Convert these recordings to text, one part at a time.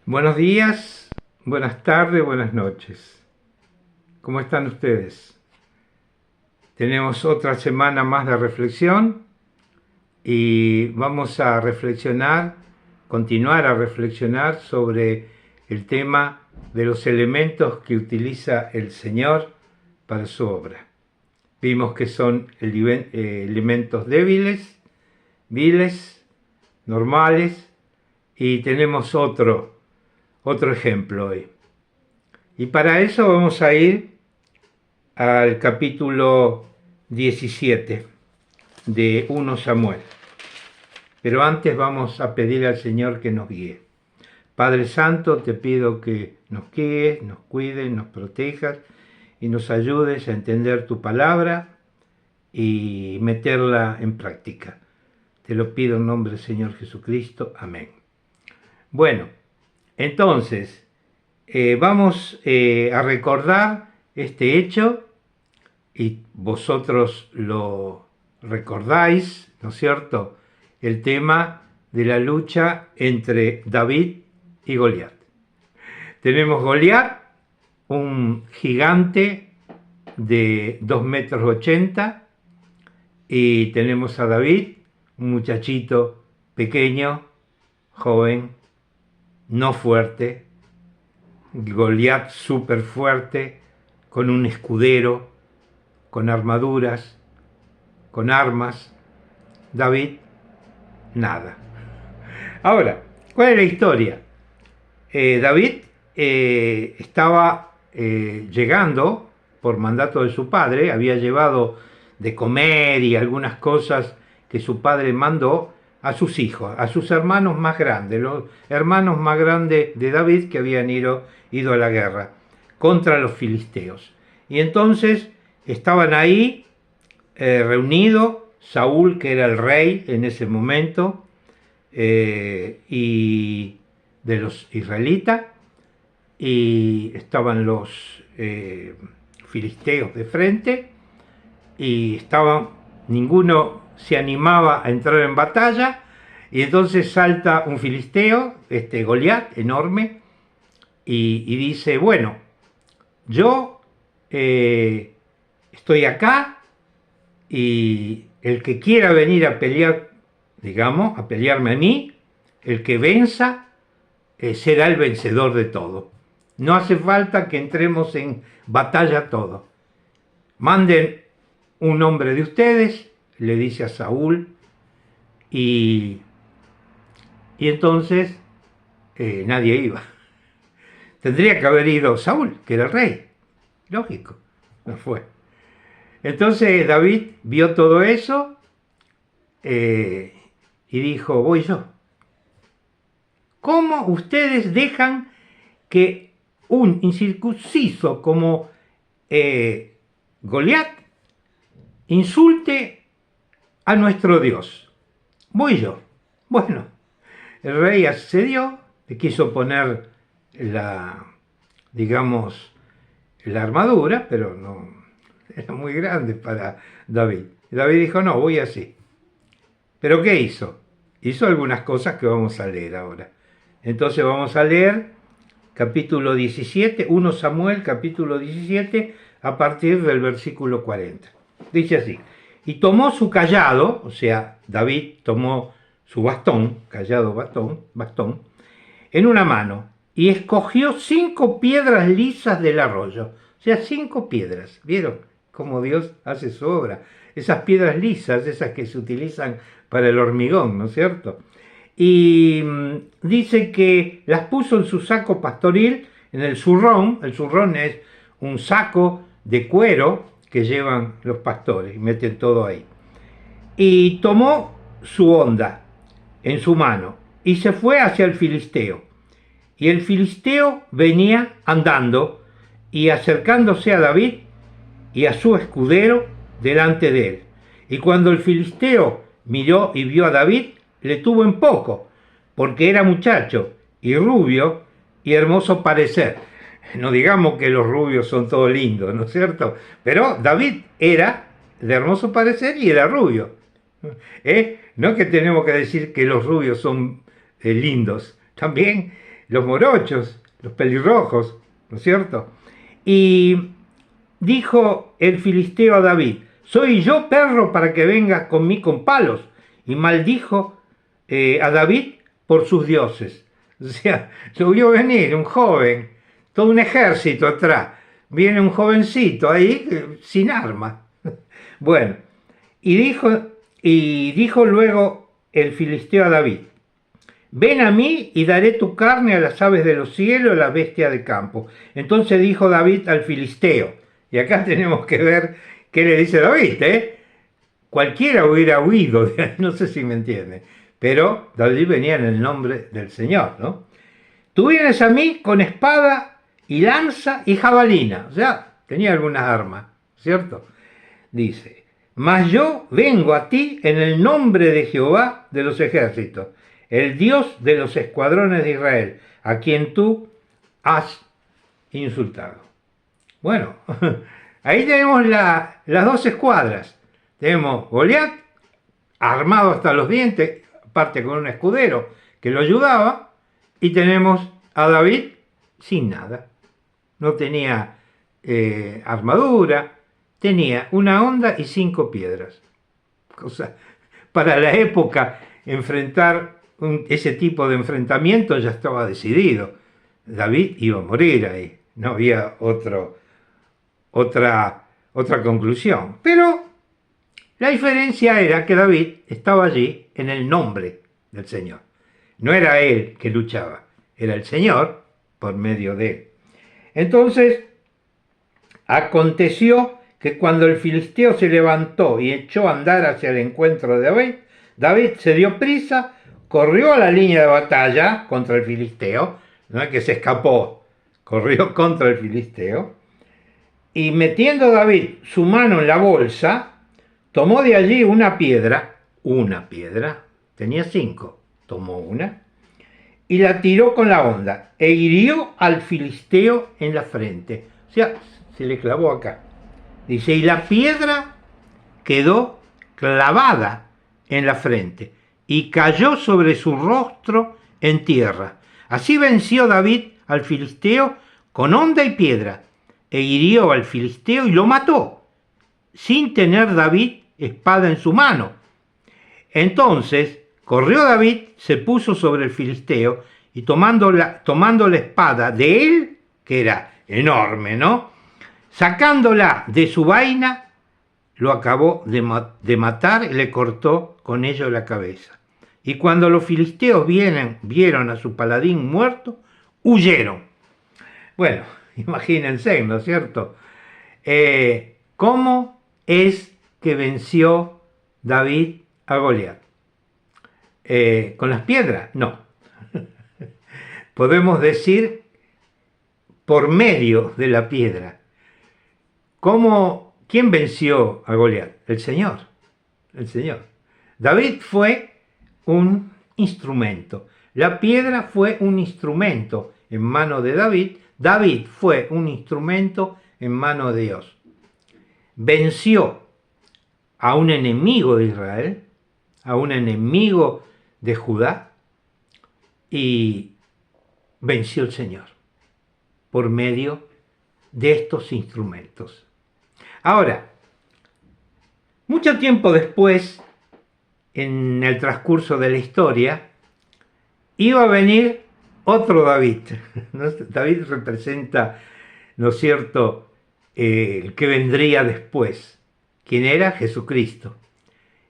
Buenos días, buenas tardes, buenas noches. ¿Cómo están ustedes? Tenemos otra semana más de reflexión y vamos a reflexionar, continuar a reflexionar sobre el tema de los elementos que utiliza el Señor para su obra. Vimos que son elementos débiles, viles, normales, y tenemos otro ejemplo hoy. Y para eso vamos a ir al capítulo 17 de 1 Samuel. Pero antes vamos a pedir al Señor que nos guíe. Padre Santo, te pido que nos guíes, nos cuides, nos protejas y nos ayudes a entender tu palabra y meterla en práctica. Te lo pido en nombre del Señor Jesucristo. Amén. Bueno, entonces, vamos a recordar este hecho y vosotros lo recordáis, ¿no es cierto? El tema de la lucha entre David y Goliat. Tenemos Goliat, un gigante de 2,80 metros, y tenemos a David, un muchachito pequeño, joven, no fuerte. Goliat súper fuerte, con un escudero, con armaduras, con armas. David, nada. Ahora, ¿cuál es la historia? David estaba llegando, por mandato de su padre, había llevado de comer y algunas cosas que su padre mandó a sus hijos, a sus hermanos más grandes, los hermanos más grandes de David que habían ido a la guerra contra los filisteos. Y entonces estaban ahí reunidos, Saúl, que era el rey en ese momento, y de los israelitas, y estaban los filisteos de frente, y ninguno se animaba a entrar en batalla, y entonces salta un filisteo, Goliat, enorme, y dice, bueno, yo estoy acá, y el que quiera venir a pelear, digamos, a pelearme a mí, el que venza, será el vencedor de todo. No hace falta que entremos en batalla todos. Manden un hombre de ustedes, le dice a Saúl, y entonces nadie iba. Tendría que haber ido Saúl, que era el rey. Lógico, no fue. Entonces David vio todo eso y dijo, voy yo. ¿Cómo ustedes dejan que un incircunciso como Goliat insulte a nuestro Dios? Voy yo. Bueno, el rey accedió, le quiso poner la armadura, pero no, era muy grande para David. David dijo, no, voy así. ¿Pero qué hizo? Hizo algunas cosas que vamos a leer ahora. Entonces vamos a leer capítulo 17, 1 Samuel, capítulo 17, a partir del versículo 40. Dice así, y tomó su cayado, o sea, David tomó su bastón, cayado, bastón, en una mano, y escogió 5 piedras lisas del arroyo. O sea, 5 piedras. ¿Vieron cómo Dios hace su obra? Esas piedras lisas, esas que se utilizan para el hormigón, ¿no es cierto? Y dice que las puso en su saco pastoril, en el zurrón es un saco de cuero que llevan los pastores y meten todo ahí. Y tomó su honda en su mano y se fue hacia el filisteo. Y el filisteo venía andando y acercándose a David y a su escudero delante de él. Y cuando el filisteo miró y vio a David, le tuvo en poco, porque era muchacho y rubio y hermoso parecer. No digamos que los rubios son todos lindos, ¿no es cierto? Pero David era de hermoso parecer y era rubio. No es que tenemos que decir que los rubios son lindos, también los morochos, los pelirrojos, ¿no es cierto? Y dijo el filisteo a David: ¿soy yo perro para que vengas conmigo con palos? Y maldijo a David por sus dioses. O sea, lo vio venir un joven, todo un ejército atrás. Viene un jovencito ahí sin armas. Bueno, y dijo luego el filisteo a David: ven a mí y daré tu carne a las aves de los cielos y a las bestias de campo. Entonces dijo David al filisteo, y acá tenemos que ver qué le dice David, cualquiera hubiera huido, no sé si me entiende, pero David venía en el nombre del Señor, ¿no? Tú vienes a mí con espada y lanza y jabalina, o sea, tenía algunas armas, ¿cierto? Dice: mas yo vengo a ti en el nombre de Jehová de los ejércitos, el Dios de los escuadrones de Israel, a quien tú has insultado. Bueno, ahí tenemos las dos escuadras. Tenemos Goliat, armado hasta los dientes, aparte con un escudero que lo ayudaba, y tenemos a David sin nada. No tenía armadura, tenía una honda y 5 piedras. O sea, para la época, enfrentar ese tipo de enfrentamiento ya estaba decidido. David iba a morir ahí, no había otra conclusión. Pero la diferencia era que David estaba allí en el nombre del Señor. No era él que luchaba, era el Señor por medio de él. Entonces, aconteció que cuando el filisteo se levantó y echó a andar hacia el encuentro de David, David se dio prisa, corrió a la línea de batalla contra el filisteo, no es que se escapó, corrió contra el filisteo, y metiendo David su mano en la bolsa, tomó de allí una piedra, tenía 5, tomó una, y la tiró con la honda, e hirió al filisteo en la frente. O sea, se le clavó acá. Dice, y la piedra quedó clavada en la frente, y cayó sobre su rostro en tierra. Así venció David al filisteo con honda y piedra, e hirió al filisteo y lo mató, sin tener David espada en su mano. Entonces corrió David, se puso sobre el filisteo, y tomando la espada de él, que era enorme, ¿no?, sacándola de su vaina, lo acabó de matar y le cortó con ello la cabeza. Y cuando los filisteos vieron a su paladín muerto, huyeron. Bueno, imagínense, ¿no es cierto? ¿Cómo es que venció David a Goliat? ¿Con las piedras? No. Podemos decir por medio de la piedra. ¿Quién venció a Goliat? El Señor. El Señor. David fue un instrumento. La piedra fue un instrumento en mano de David. David fue un instrumento en mano de Dios. Venció a un enemigo de Israel, a un enemigo de Judá, y venció el Señor por medio de estos instrumentos. Ahora, mucho tiempo después, en el transcurso de la historia, iba a venir otro David. David representa, ¿no es cierto?, el que vendría después. ¿Quién era? Jesucristo.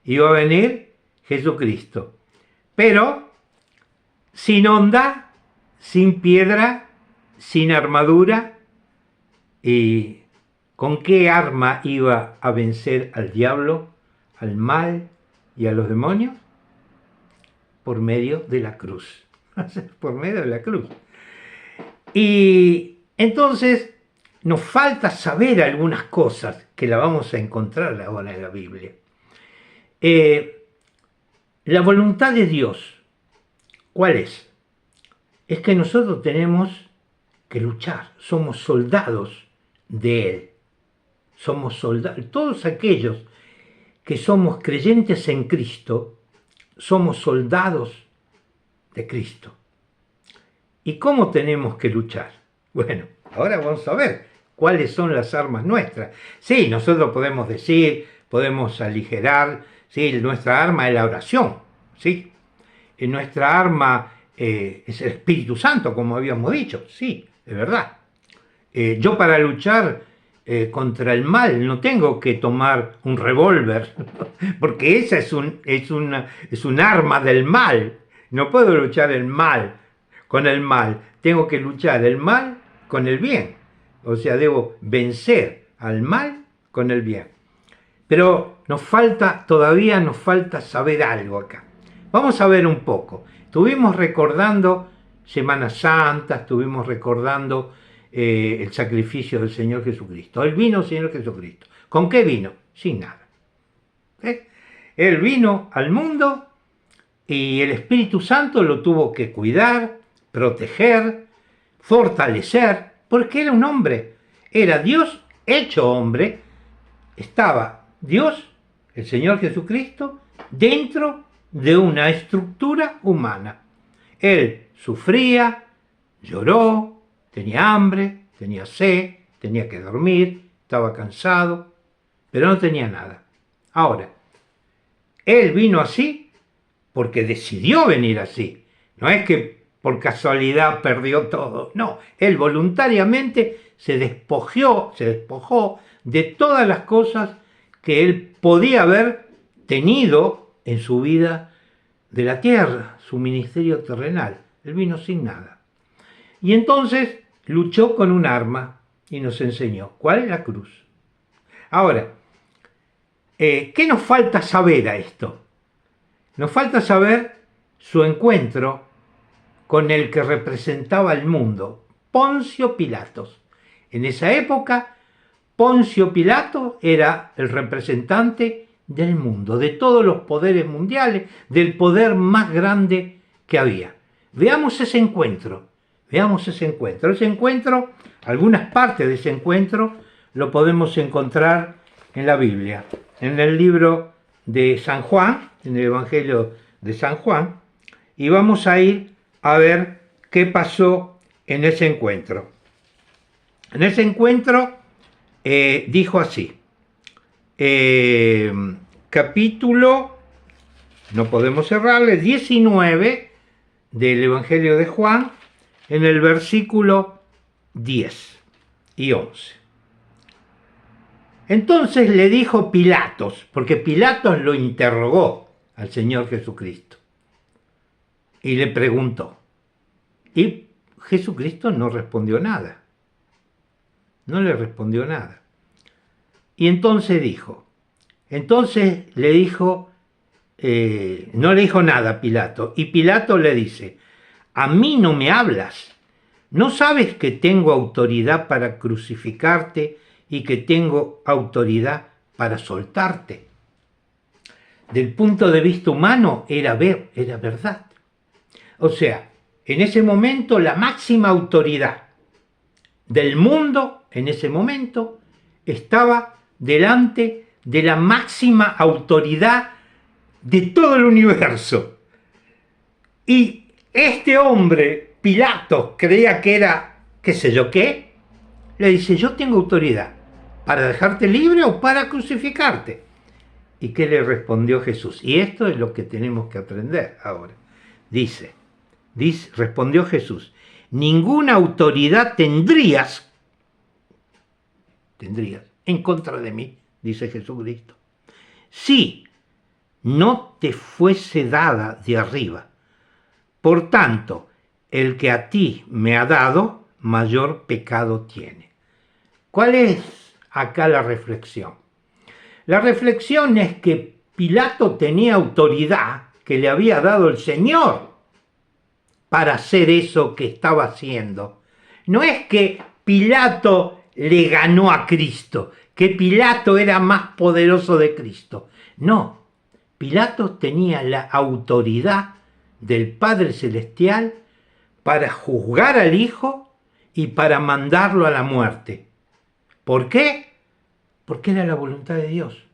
Iba a venir Jesucristo, pero sin honda, sin piedra, sin armadura. ¿Y con qué arma iba a vencer al diablo, al mal y a los demonios? Por medio de la cruz. Por medio de la cruz. Y entonces nos falta saber algunas cosas que la vamos a encontrar ahora en la Biblia. La voluntad de Dios, ¿cuál es? Es que nosotros tenemos que luchar, somos soldados de Él. Somos soldados, todos aquellos que somos creyentes en Cristo, somos soldados de Cristo. ¿Y cómo tenemos que luchar? Bueno, ahora vamos a ver cuáles son las armas nuestras. Sí, nosotros podemos decir, podemos aligerar, sí, nuestra arma es la oración, sí. Y nuestra arma es el Espíritu Santo, como habíamos dicho, sí, es verdad. Yo para luchar contra el mal no tengo que tomar un revólver, porque esa es un arma del mal. No puedo luchar el mal con el mal, tengo que luchar el mal con el bien. O sea, debo vencer al mal con el bien. Pero todavía nos falta saber algo acá. Vamos a ver un poco. Estuvimos recordando Semana Santa, estuvimos recordando el sacrificio del Señor Jesucristo. Él vino, Señor Jesucristo. ¿Con qué vino? Sin nada. Él vino al mundo y el Espíritu Santo lo tuvo que cuidar, proteger, fortalecer, porque era un hombre. Era Dios hecho hombre. Estaba Dios, el Señor Jesucristo, dentro de una estructura humana. Él sufría, lloró, tenía hambre, tenía sed, tenía que dormir, estaba cansado, pero no tenía nada. Ahora, Él vino así porque decidió venir así. No es que por casualidad perdió todo, no. Él voluntariamente se despojó de todas las cosas que él podía haber tenido en su vida de la tierra, su ministerio terrenal. Él vino sin nada. Y entonces luchó con un arma y nos enseñó. ¿Cuál es la cruz? Ahora, ¿qué nos falta saber a esto? Nos falta saber su encuentro con el que representaba el mundo, Poncio Pilatos. En esa época, Poncio Pilato era el representante del mundo, de todos los poderes mundiales, del poder más grande que había. Veamos ese encuentro, algunas partes de ese encuentro lo podemos encontrar en la Biblia, en el libro de San Juan, en el Evangelio de San Juan, y vamos a ir a ver qué pasó en ese encuentro. En ese encuentro dijo así, capítulo, no podemos cerrarle, 19 del Evangelio de Juan, en el versículo 10 y 11. Entonces le dijo Pilatos, porque Pilatos lo interrogó al Señor Jesucristo, y le preguntó, y Jesucristo no respondió nada. No le respondió nada. Y entonces le dijo, no le dijo nada Pilato. Y Pilato le dice, a mí no me hablas. ¿No sabes que tengo autoridad para crucificarte y que tengo autoridad para soltarte? Del punto de vista humano era verdad. O sea, en ese momento la máxima autoridad del mundo, en ese momento, estaba delante de la máxima autoridad de todo el universo. Y este hombre, Pilatos, creía que era, qué sé yo qué, le dice, yo tengo autoridad para dejarte libre o para crucificarte. ¿Y qué le respondió Jesús? Y esto es lo que tenemos que aprender ahora. Respondió Jesús, ninguna autoridad tendrías en contra de mí, dice Jesucristo, si no te fuese dada de arriba. Por tanto, el que a ti me ha dado, mayor pecado tiene. ¿Cuál es acá la reflexión? La reflexión es que Pilato tenía autoridad que le había dado el Señor para hacer eso que estaba haciendo. No es que Pilato le ganó a Cristo, que Pilato era más poderoso de Cristo. No, Pilato tenía la autoridad del Padre Celestial para juzgar al Hijo y para mandarlo a la muerte. ¿Por qué? Porque era la voluntad de Dios.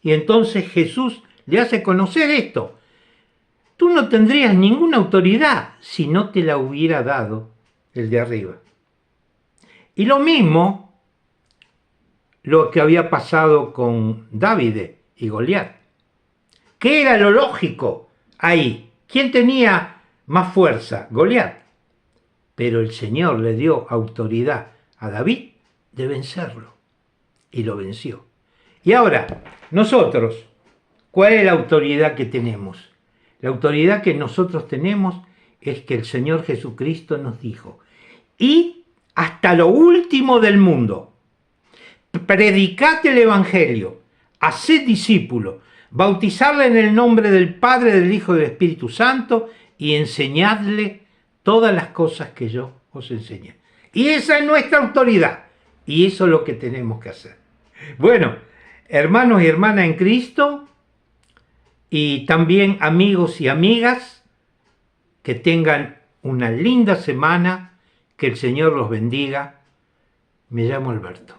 Y entonces Jesús le hace conocer esto. tú no tendrías ninguna autoridad si no te la hubiera dado el de arriba. Y lo mismo lo que había pasado con David y Goliat. ¿Qué era lo lógico ahí? ¿Quién tenía más fuerza? Goliat. Pero el Señor le dio autoridad a David de vencerlo. Y lo venció. Y ahora, nosotros, ¿cuál es la autoridad que tenemos? La autoridad que nosotros tenemos es que el Señor Jesucristo nos dijo: y hasta lo último del mundo, predicad el Evangelio, haced discípulos, bautizadle en el nombre del Padre, del Hijo y del Espíritu Santo, y enseñadle todas las cosas que yo os enseñé. Y esa es nuestra autoridad, y eso es lo que tenemos que hacer. Bueno, hermanos y hermanas en Cristo, y también amigos y amigas, que tengan una linda semana, que el Señor los bendiga. Me llamo Alberto.